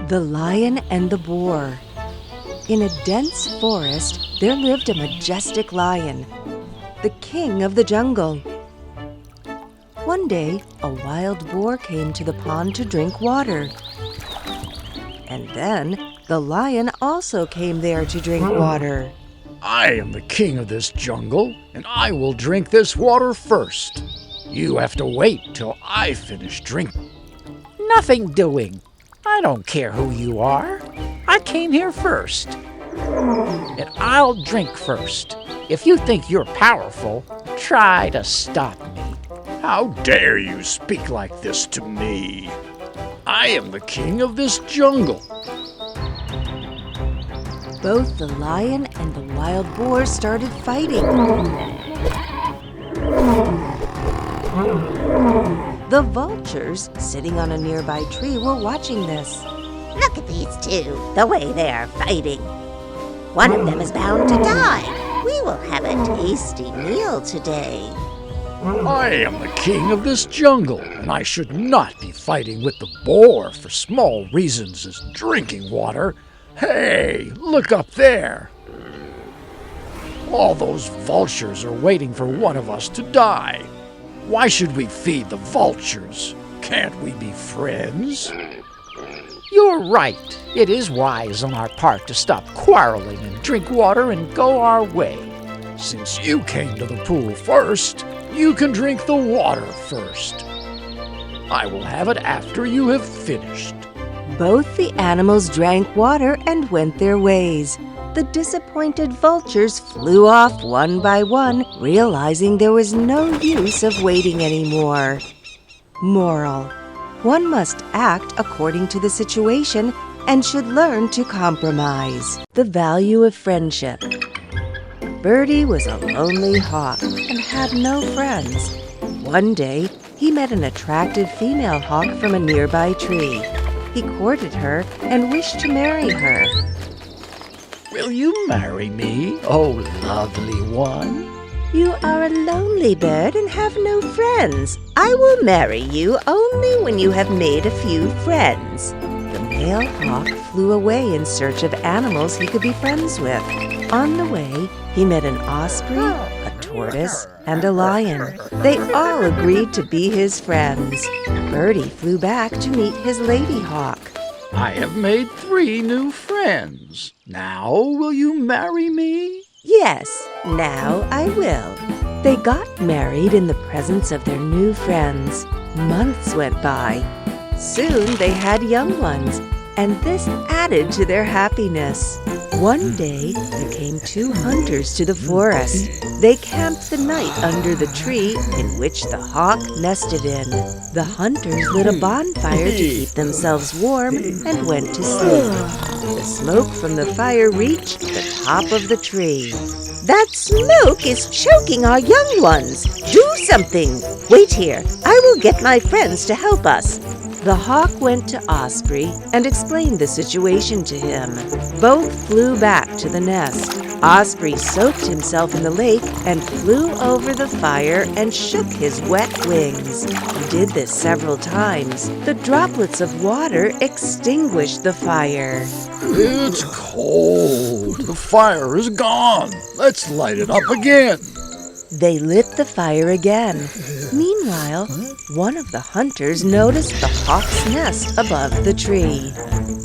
The Lion and the Boar. In a dense forest, there lived a majestic lion, the king of the jungle. One day, a wild boar came to the pond to drink water. And then, the lion also came there to drink water. I am the king of this jungle, and I will drink this water first. You have to wait till I finish drinking. Nothing doing. I don't care who you are. I came here first. And I'll drink first. If you think you're powerful, try to stop me. How dare you speak like this to me? I am the king of this jungle. Both the lion and the wild boar started fighting. The vultures, sitting on a nearby tree, were watching this. Look at these two, the way they are fighting. One of them is bound to die. We will have a tasty meal today. I am the king of this jungle, and I should not be fighting with the boar for small reasons as drinking water. Hey, look up there. All those vultures are waiting for one of us to die. Why should we feed the vultures? Can't we be friends? You're right. It is wise on our part to stop quarreling and drink water and go our way. Since you came to the pool first, you can drink the water first. I will have it after you have finished. Both the animals drank water and went their ways. The disappointed vultures flew off one by one, realizing there was no use of waiting anymore. Moral: one must act according to the situation and should learn to compromise. The value of friendship. Birdie was a lonely hawk and had no friends. One day, he met an attractive female hawk from a nearby tree. He courted her and wished to marry her. Will you marry me, oh lovely one? You are a lonely bird and have no friends. I will marry you only when you have made a few friends. The male hawk flew away in search of animals he could be friends with. On the way, he met an osprey, a tortoise, and a lion. They all agreed to be his friends. Birdie flew back to meet his lady hawk. I have made 3 new friends. Now will you marry me? Yes, now I will. They got married in the presence of their new friends. Months went by. Soon they had young ones, and this added to their happiness. One day, there came 2 hunters to the forest. They camped the night under the tree in which the hawk nested in. The hunters lit a bonfire to keep themselves warm and went to sleep. The smoke from the fire reached the top of the tree. That smoke is choking our young ones. Do something. Wait here. I will get my friends to help us. The hawk went to Osprey and explained the situation to him. Both flew back to the nest. Osprey soaked himself in the lake and flew over the fire and shook his wet wings. He did this several times. The droplets of water extinguished the fire. It's cold. The fire is gone. Let's light it up again. They lit the fire again. Meanwhile, one of the hunters noticed the hawk's nest above the tree.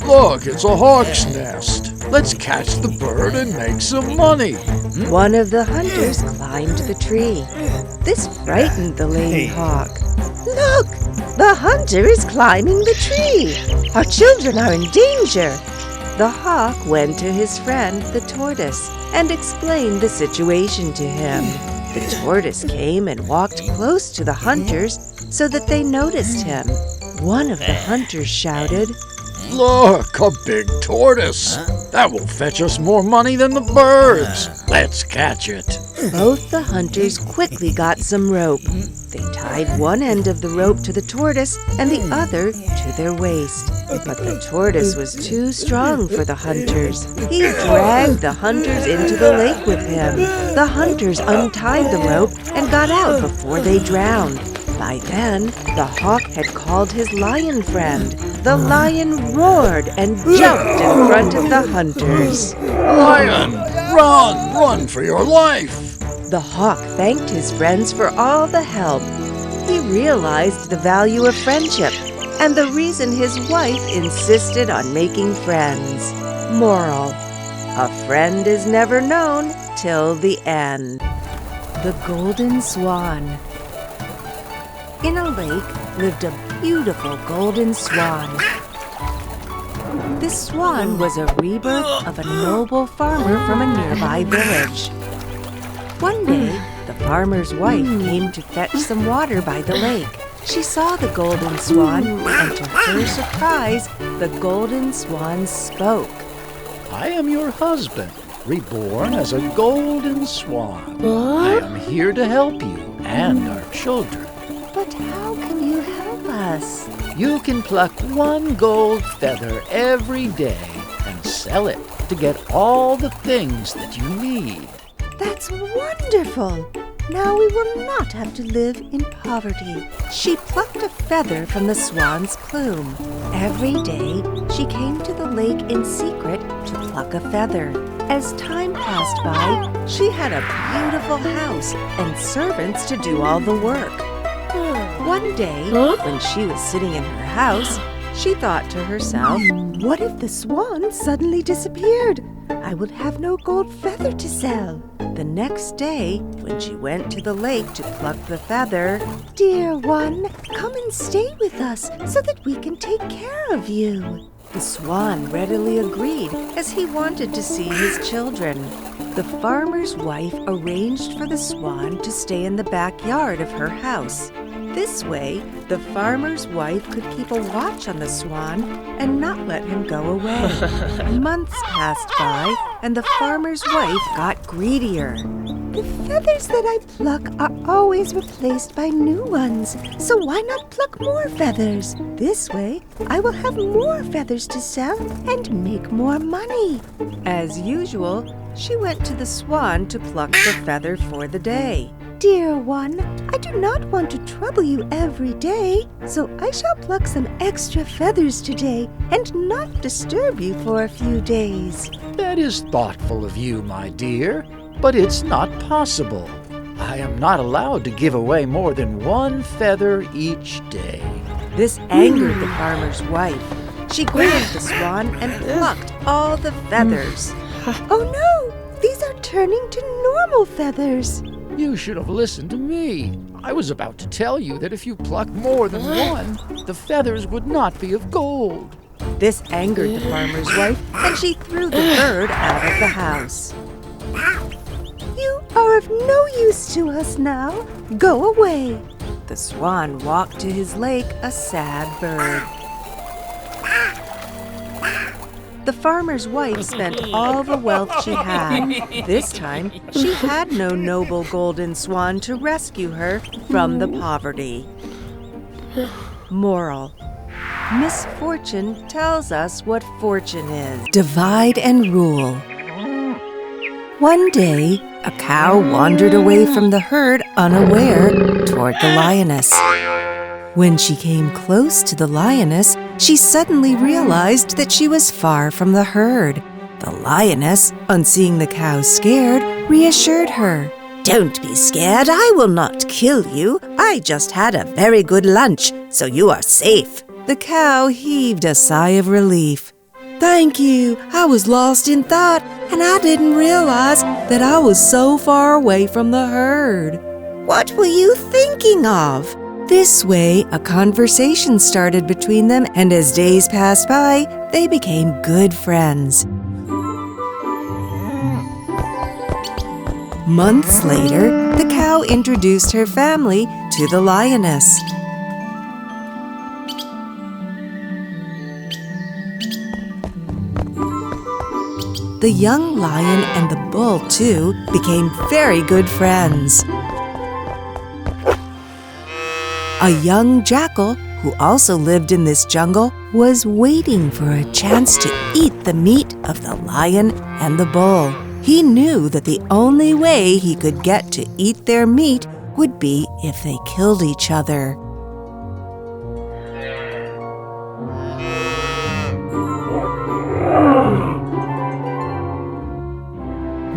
Look, it's a hawk's nest. Let's catch the bird and make some money. One of the hunters climbed the tree. This frightened the lady hawk. Look, the hunter is climbing the tree. Our children are in danger. The hawk went to his friend, the tortoise, and explained the situation to him. The tortoise came and walked close to the hunters so that they noticed him. One of the hunters shouted, Look, a big tortoise. That will fetch us more money than the birds. Let's catch it. Both the hunters quickly got some rope. They tied one end of the rope to the tortoise and the other to their waist. But the tortoise was too strong for the hunters. He dragged the hunters into the lake with him. The hunters untied the rope and got out before they drowned. By then, the hawk had called his lion friend. The lion roared and jumped in front of the hunters. Lion, run for your life! The hawk thanked his friends for all the help. He realized the value of friendship and the reason his wife insisted on making friends. Moral: a friend is never known till the end. The Golden Swan. In a lake lived a beautiful golden swan. This swan was a rebirth of a noble farmer from a nearby village. One day, the farmer's wife came to fetch some water by the lake. She saw the golden swan, and to her surprise, the golden swan spoke. I am your husband, reborn as a golden swan. I am here to help you and our children. But how can you help us? You can pluck one gold feather every day and sell it to get all the things that you need. That's wonderful! Now we will not have to live in poverty. She plucked a feather from the swan's plume. Every day, she came to the lake in secret to pluck a feather. As time passed by, she had a beautiful house and servants to do all the work. One day, when she was sitting in her house, she thought to herself, "What if the swan suddenly disappeared? I would have no gold feather to sell." The next day, when she went to the lake to pluck the feather, "Dear one, come and stay with us so that we can take care of you." The swan readily agreed, as he wanted to see his children. The farmer's wife arranged for the swan to stay in the backyard of her house. This way, the farmer's wife could keep a watch on the swan and not let him go away. Months passed by, and the farmer's wife got greedier. "The feathers that I pluck are always replaced by new ones, so why not pluck more feathers? This way, I will have more feathers to sell and make more money." As usual, she went to the swan to pluck the feather for the day. "Dear one, I do not want to trouble you every day, so I shall pluck some extra feathers today and not disturb you for a few days." That is thoughtful of you, my dear, but it's not possible. I am not allowed to give away more than one feather each day. This angered the farmer's wife. She grabbed the swan and plucked all the feathers. "Oh no! These are turning to normal feathers." You should have listened to me. I was about to tell you that if you pluck more than one, the feathers would not be of gold. This angered the farmer's wife, and she threw the bird out of the house. "You are of no use to us now. Go away." The swan walked to his lake a sad bird. The farmer's wife spent all the wealth she had. This time, she had no noble golden swan to rescue her from the poverty. Moral: misfortune tells us what fortune is. Divide and rule. One day, a cow wandered away from the herd unaware toward the lioness. When she came close to the lioness, she suddenly realized that she was far from the herd. The lioness, on seeing the cow scared, reassured her. "Don't be scared, I will not kill you. I just had a very good lunch, so you are safe." The cow heaved a sigh of relief. "Thank you, I was lost in thought, and I didn't realize that I was so far away from the herd." "What were you thinking of?" This way, a conversation started between them, and as days passed by, they became good friends. Months later, the cow introduced her family to the lioness. The young lion and the bull, too, became very good friends. A young jackal, who also lived in this jungle, was waiting for a chance to eat the meat of the lion and the bull. He knew that the only way he could get to eat their meat would be if they killed each other.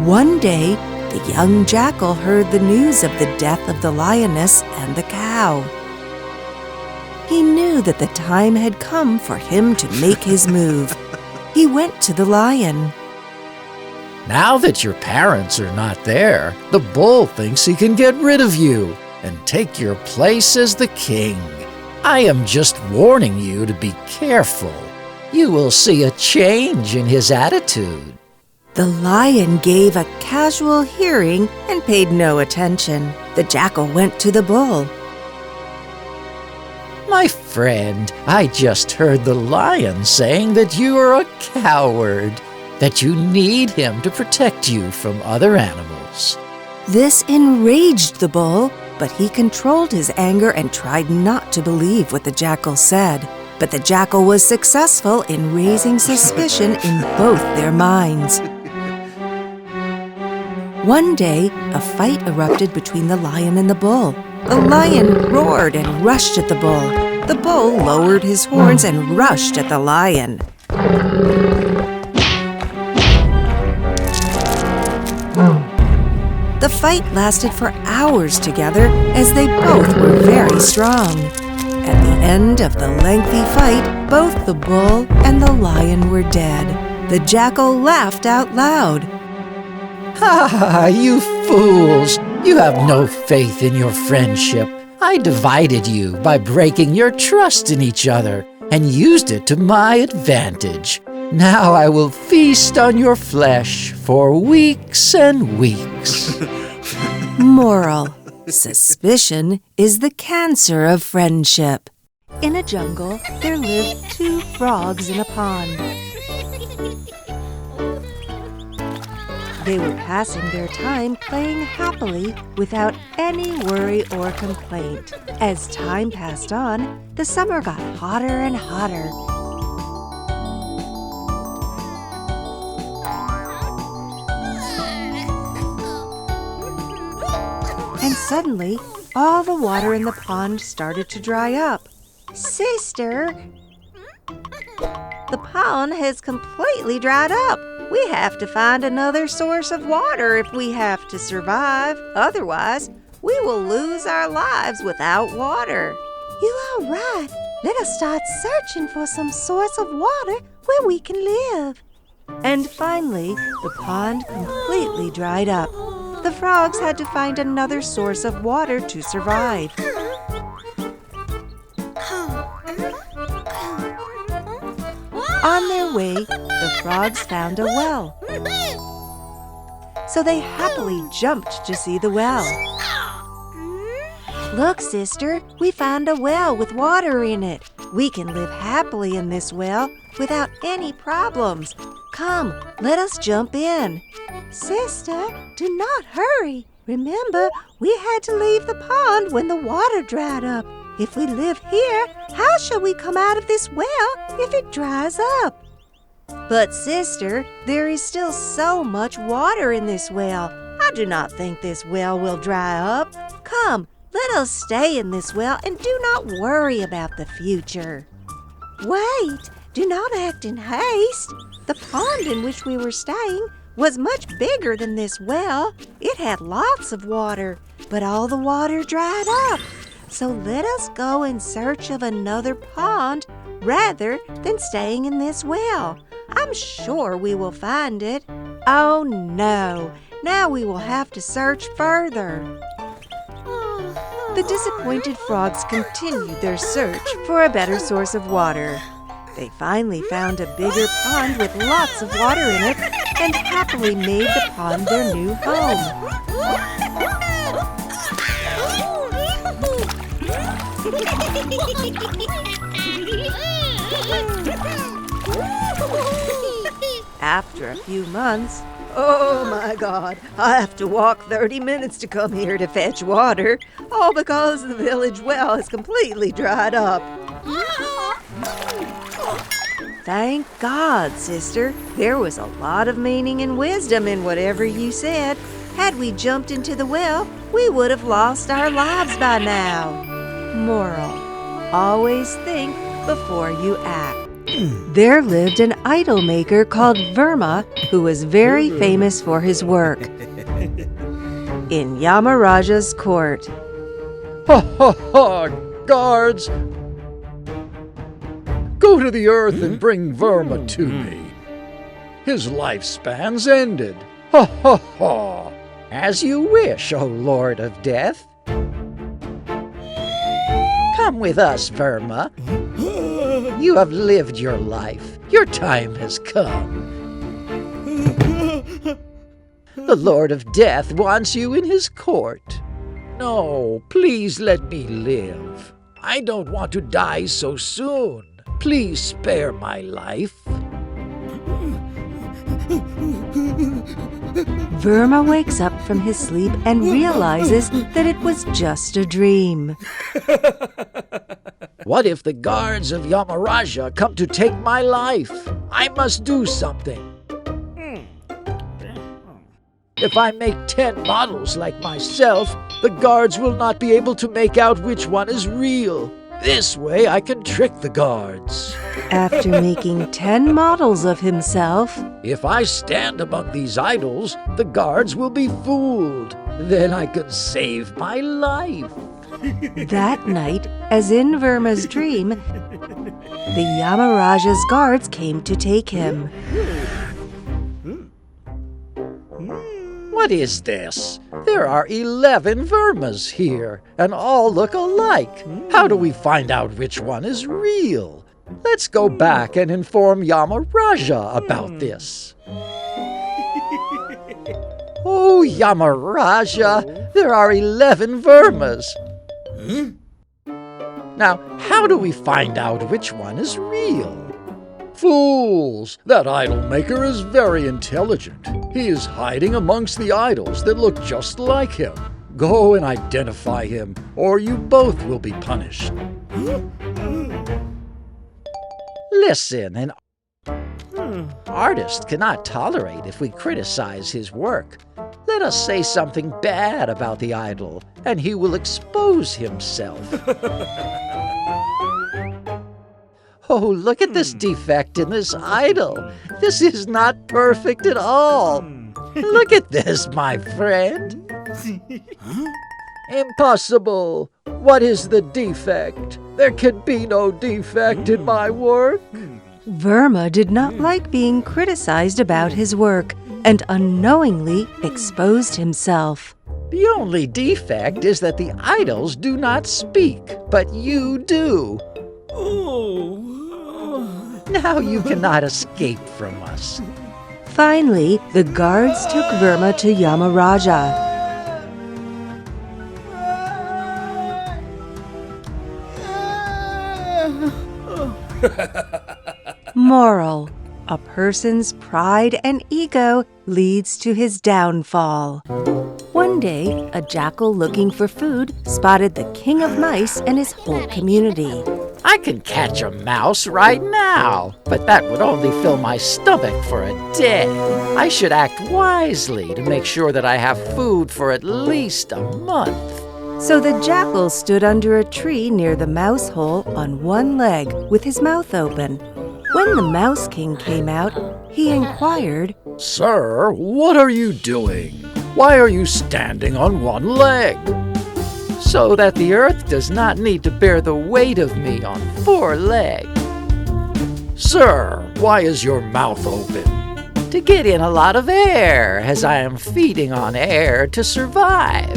One day, the young jackal heard the news of the death of the lioness and the cow. He knew that the time had come for him to make his move. He went to the lion. Now that your parents are not there, the bull thinks he can get rid of you and take your place as the king. I am just warning you to be careful. You will see a change in his attitude. The lion gave a casual hearing and paid no attention. The jackal went to the bull. My friend, I just heard the lion saying that you are a coward, that you need him to protect you from other animals. This enraged the bull, but he controlled his anger and tried not to believe what the jackal said. But the jackal was successful in raising suspicion in both their minds. One day, a fight erupted between the lion and the bull. The lion roared and rushed at the bull. The bull lowered his horns and rushed at the lion. The fight lasted for hours together as they both were very strong. At the end of the lengthy fight, both the bull and the lion were dead. The jackal laughed out loud. Ha, you fools! You have no faith in your friendship. I divided you by breaking your trust in each other and used it to my advantage. Now I will feast on your flesh for weeks and weeks. Moral: suspicion is the cancer of friendship. In a jungle, there lived 2 frogs in a pond. They were passing their time playing happily without any worry or complaint. As time passed on, the summer got hotter and hotter. And suddenly, all the water in the pond started to dry up. Sister, the pond has completely dried up. We have to find another source of water if we have to survive. Otherwise, we will lose our lives without water. You are right. Let us start searching for some source of water where we can live. And finally, the pond completely dried up. The frogs had to find another source of water to survive. On their way, the frogs found a well. So they happily jumped to see the well. Look, sister, we found a well with water in it. We can live happily in this well without any problems. Come, let us jump in. Sister, do not hurry. Remember, we had to leave the pond when the water dried up. If we live here, how shall we come out of this well if it dries up? But sister, there is still so much water in this well. I do not think this well will dry up. Come, let us stay in this well and do not worry about the future. Wait, do not act in haste. The pond in which we were staying was much bigger than this well. It had lots of water, but all the water dried up. So let us go in search of another pond rather than staying in this well. I'm sure we will find it. Oh no, now we will have to search further. The disappointed frogs continued their search for a better source of water. They finally found a bigger pond with lots of water in it and happily made the pond their new home. After a few months, oh my God, I have to walk 30 minutes to come here to fetch water, all because the village well is completely dried up. Thank God, sister. There was a lot of meaning and wisdom in whatever you said. Had we jumped into the well, we would have lost our lives by now. Moral: always think before you act. There lived an idol maker called Verma who was very famous for his work. In Yamaraja's court, Ha ha ha! Guards! Go to the earth and bring Verma to me. His lifespan's ended. Ha ha ha! As you wish, O Lord of Death. Come with us, Verma. You have lived your life. Your time has come. The Lord of Death wants you in his court. No, please let me live. I don't want to die so soon. Please spare my life. Verma wakes up from his sleep and realizes that it was just a dream. What if the guards of Yamaraja come to take my life? I must do something. If I make 10 models like myself, the guards will not be able to make out which one is real. This way I can trick the guards. After making 10 models of himself, If I stand among these idols, the guards will be fooled. Then I can save my life. that night, as in Verma's dream, the Yamaraja's guards came to take him. What is this? There are 11 Vermas here, and all look alike. How do we find out which one is real? Let's go back and inform Yamaraja about this. Oh, Yamaraja, there are 11 Vermas. Now, how do we find out which one is real? Fools! That idol maker is very intelligent. He is hiding amongst the idols that look just like him. Go and identify him, or you both will be punished. Listen, an artist cannot tolerate if we criticize his work. Let us say something bad about the idol, and he will expose himself. Oh, look at this defect in this idol. This is not perfect at all. Look at this, my friend. Impossible. What is the defect? There can be no defect in my work. Verma did not like being criticized about his work and unknowingly exposed himself. The only defect is that the idols do not speak, but you do. Now you cannot escape from us. Finally, the guards took Verma to Yamaraja. Moral: a person's pride and ego leads to his downfall. One day, a jackal looking for food spotted the king of mice and his whole community. I can catch a mouse right now, but that would only fill my stomach for a day. I should act wisely to make sure that I have food for at least a month. So the jackal stood under a tree near the mouse hole on one leg with his mouth open. When the Mouse King came out, he inquired, Sir, what are you doing? Why are you standing on one leg? So that the earth does not need to bear the weight of me on 4 legs. Sir, why is your mouth open? To get in a lot of air, as I am feeding on air to survive.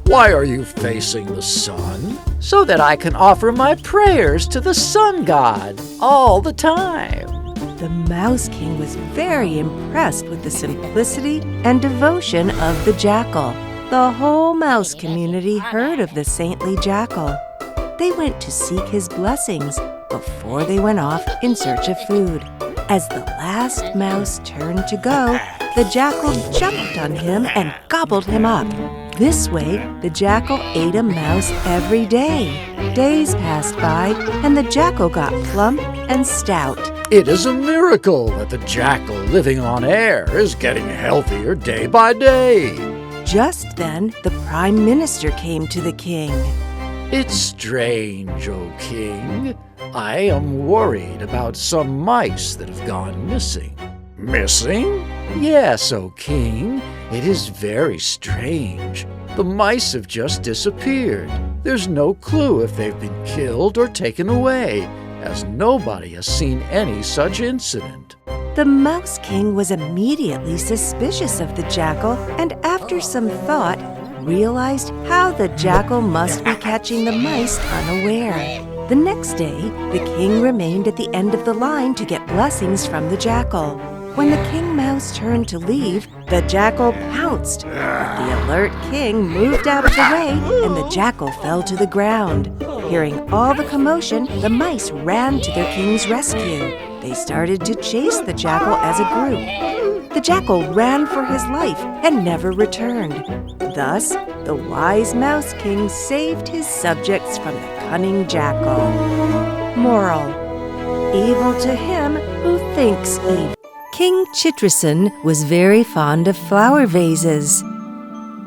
Why are you facing the sun? So that I can offer my prayers to the sun god all the time. The Mouse King was very impressed with the simplicity and devotion of the jackal. The whole mouse community heard of the saintly jackal. They went to seek his blessings before they went off in search of food. As the last mouse turned to go, the jackal jumped on him and gobbled him up. This way, the jackal ate a mouse every day. Days passed by, and the jackal got plump and stout. It is a miracle that the jackal living on air is getting healthier day by day. Just then, the Prime Minister came to the king. It's strange, O king. I am worried about some mice that have gone missing. Missing? Yes, O king. It is very strange. The mice have just disappeared. There's no clue if they've been killed or taken away, as nobody has seen any such incident. The Mouse King was immediately suspicious of the jackal, and after some thought, realized how the jackal must be catching the mice unaware. The next day, the king remained at the end of the line to get blessings from the jackal. When the king mouse turned to leave, the jackal pounced. But the alert king moved out of the way, and the jackal fell to the ground. Hearing all the commotion, the mice ran to their king's rescue. They started to chase the jackal as a group. The jackal ran for his life and never returned. Thus, the wise Mouse King saved his subjects from the cunning jackal. Moral: evil to him who thinks evil. King Chitrasan was very fond of flower vases.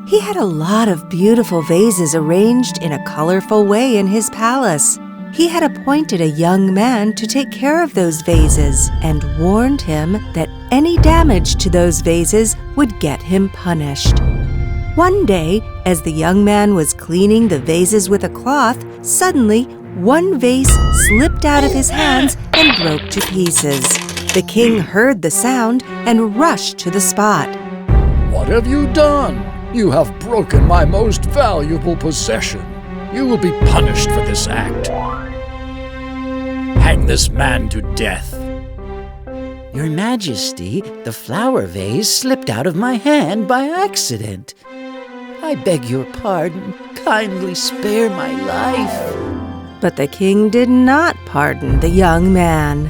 He had a lot of beautiful vases arranged in a colorful way in his palace. He had appointed a young man to take care of those vases and warned him that any damage to those vases would get him punished. One day, as the young man was cleaning the vases with a cloth, suddenly one vase slipped out of his hands and broke to pieces. The king heard the sound and rushed to the spot. What have you done? You have broken my most valuable possession. You will be punished for this act. Hang this man to death. Your Majesty, the flower vase slipped out of my hand by accident. I beg your pardon. Kindly spare my life. But the king did not pardon the young man.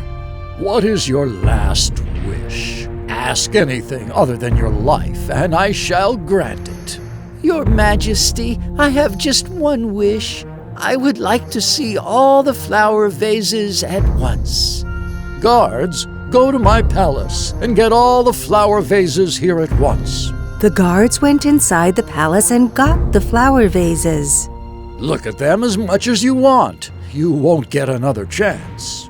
What is your last wish? Ask anything other than your life, and I shall grant it. Your Majesty, I have just one wish. I would like to see all the flower vases at once. Guards, go to my palace and get all the flower vases here at once. The guards went inside the palace and got the flower vases. Look at them as much as you want. You won't get another chance.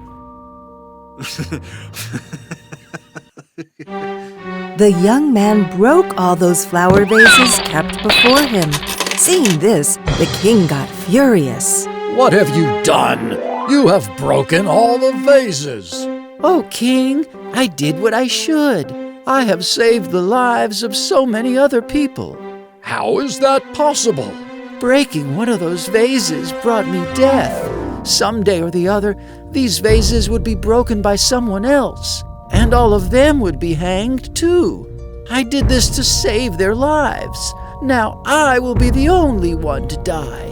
The young man broke all those flower vases kept before him. Seeing this, the king got furious. What have you done? You have broken all the vases. Oh, King, I did what I should. I have saved the lives of so many other people. How is that possible? Breaking one of those vases brought me death. Someday or the other, these vases would be broken by someone else, and all of them would be hanged too. I did this to save their lives. Now I will be the only one to die.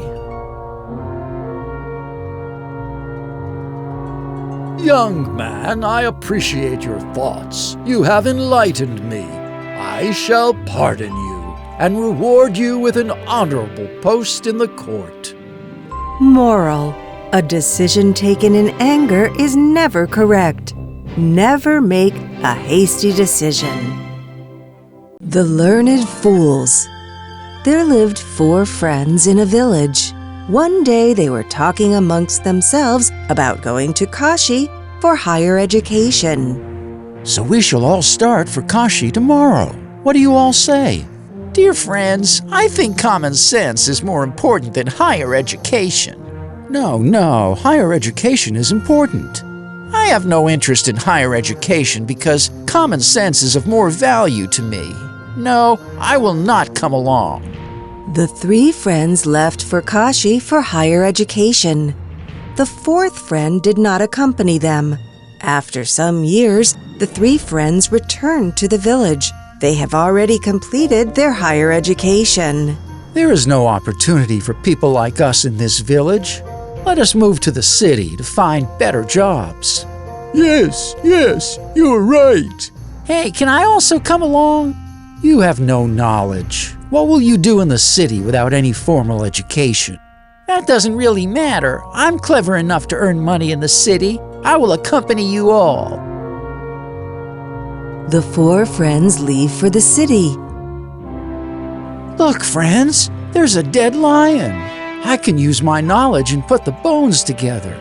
Young man, I appreciate your thoughts. You have enlightened me. I shall pardon you and reward you with an honorable post in the court. Moral: a decision taken in anger is never correct. Never make a hasty decision. The Learned Fools. There lived 4 friends in a village. One day they were talking amongst themselves about going to Kashi for higher education. So we shall all start for Kashi tomorrow. What do you all say? Dear friends, I think common sense is more important than higher education. No, higher education is important. I have no interest in higher education because common sense is of more value to me. No, I will not come along. The 3 friends left for Kashi for higher education. The 4th friend did not accompany them. After some years, the 3 friends returned to the village. They have already completed their higher education. There is no opportunity for people like us in this village. Let us move to the city to find better jobs. Yes, you're right. Hey, can I also come along? You have no knowledge. What will you do in the city without any formal education? That doesn't really matter. I'm clever enough to earn money in the city. I will accompany you all. The 4 friends leave for the city. Look, friends, there's a dead lion. I can use my knowledge and put the bones together.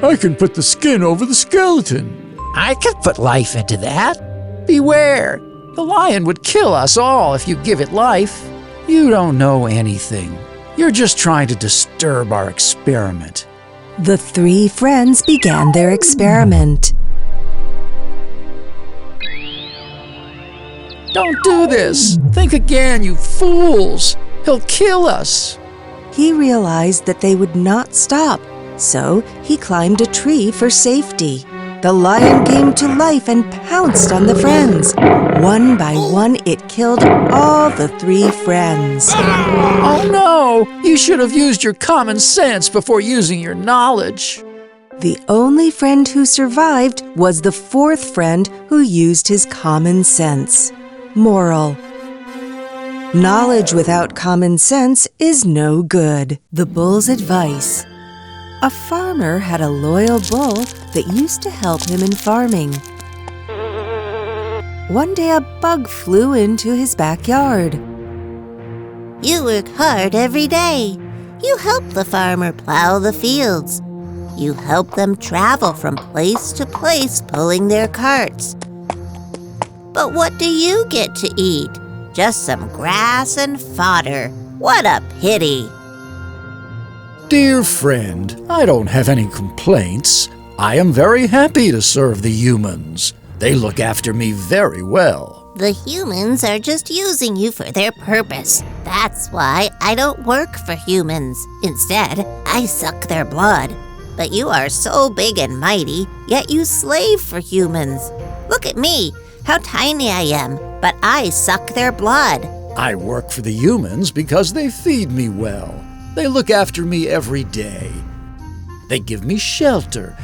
I can put the skin over the skeleton. I could put life into that. Beware! The lion would kill us all if you give it life. You don't know anything. You're just trying to disturb our experiment. The three friends began their experiment. Don't do this! Think again, you fools! He'll kill us! He realized that they would not stop, so he climbed a tree for safety. The lion came to life and pounced on the friends. One by one, it killed all the three friends. Oh no! You should have used your common sense before using your knowledge. The only friend who survived was the fourth friend who used his common sense. Moral: knowledge without common sense is no good. The bull's advice. A farmer had a loyal bull that used to help him in farming. One day a bug flew into his backyard. You work hard every day. You help the farmer plow the fields. You help them travel from place to place pulling their carts. But what do you get to eat? Just some grass and fodder. What a pity! Dear friend, I don't have any complaints. I am very happy to serve the humans. They look after me very well. The humans are just using you for their purpose. That's why I don't work for humans. Instead, I suck their blood. But you are so big and mighty, yet you slave for humans. Look at me, how tiny I am, but I suck their blood. I work for the humans because they feed me well. They look after me every day. They give me shelter.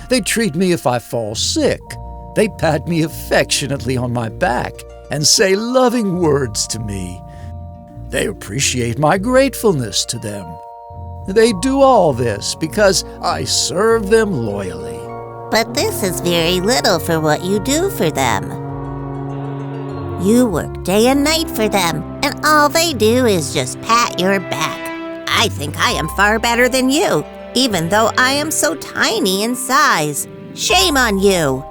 They treat me if I fall sick. They pat me affectionately on my back and say loving words to me. They appreciate my gratefulness to them. They do all this because I serve them loyally. But this is very little for what you do for them. You work day and night for them, and all they do is just pat your back. I think I am far better than you, even though I am so tiny in size. Shame on you!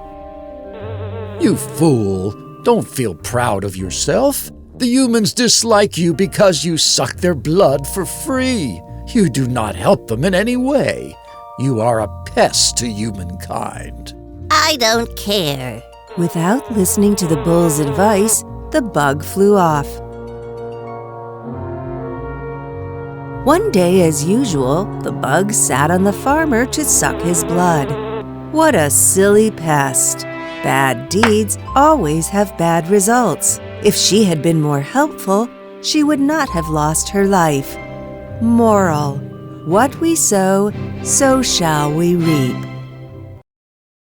You fool! Don't feel proud of yourself. The humans dislike you because you suck their blood for free. You do not help them in any way. You are a pest to humankind. I don't care. Without listening to the bull's advice, the bug flew off. One day, as usual, the bug sat on the farmer to suck his blood. What a silly pest! Bad deeds always have bad results. If she had been more helpful, she would not have lost her life. Moral: what we sow, so shall we reap.